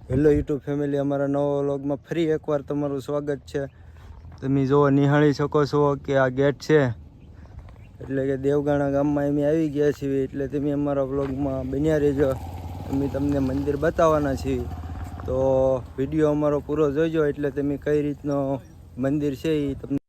Hello YouTube family, અમારા નવા વ્લોગમાં ફરી એકવાર તમારું સ્વાગત છે। તમે જો નિહાળી શકો છો કે આ ગેટ છે, એટલે કે દેવગાણા ગામમાં અમે આવી ગયા છીએ। એટલે તમે અમારા વ્લોગમાં બન્યા રહેજો, અમે તમને મંદિર બતાવવાના છીએ। તો વિડીયો અમારો પૂરો જોઈજો, એટલે તમે કઈ રીતનો મંદિર છે એ તમને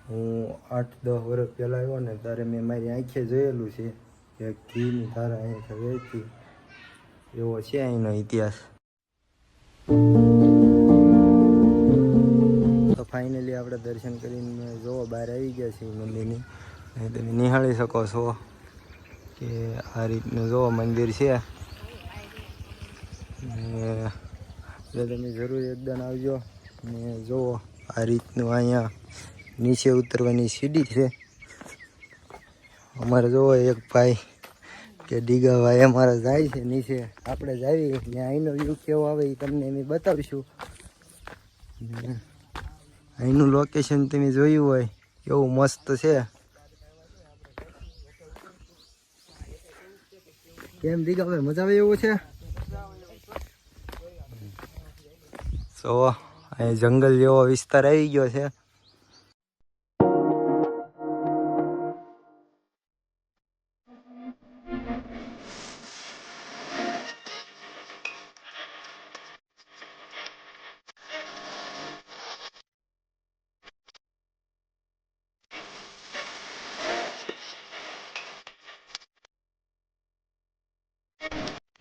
હું 8-10 વર્ષ પહેલાં આવ્યો ને ત્યારે મેં મારી આંખે જોયેલું છે કે ઘીની ધારા અહીંથી વહેતી, એવો છે અહીંનો ઇતિહાસ। તો ફાઇનલી આપણે દર્શન કરીને જોવો બહાર આવી ગયા છીએ મંદિરની। અહીં તમે નિહાળી શકો છો કે આ રીતનું જોવો મંદિર છે, એટલે તમે જરૂર એકદમ આવજો ને જુઓ આ રીતનું। અહીંયા નીચે ઉતરવાની સીડી છે। અમારે જોવો એક ભાઈ કે ડીગા ભાઈ અમારા જાય છે નીચે, આપણે જાવી ને અહીંનો વ્યૂ કેવો આવે એ તમને અમે બતાવીશું। અહીંનું લોકેશન તમે જોયું હોય કેવું મસ્ત છે। કેમ ડીગા ભાઈ, મજા આવે એવું છે? તો અહીં જંગલ જેવો વિસ્તાર આવી ગયો છે।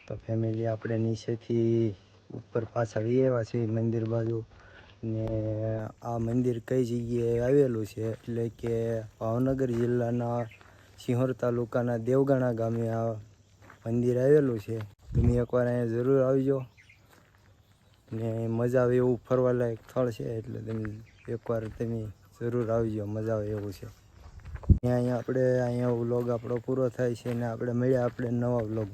તો ફેમિલી આપણે નીચેથી ઉપર પાછા આવ્યા છીએ મંદિર બાજુ, ને આ મંદિર કઈ જગ્યાએ આવેલું છે એટલે કે ભાવનગર જિલ્લાના સિહોર તાલુકાના દેવગાણા ગામે આ મંદિર આવેલું છે। તમે એકવાર અહીંયા જરૂર આવજો ને મજા આવે એવું ફરવાલાયક સ્થળ છે, એટલે તમે એકવાર તમે જરૂર આવજો, મજા આવે એવું છે। અહીંયા આપણે વ્લોગ આપણો પૂરો થાય છે ને આપણે મળ્યા આપણે નવા વ્લોગ।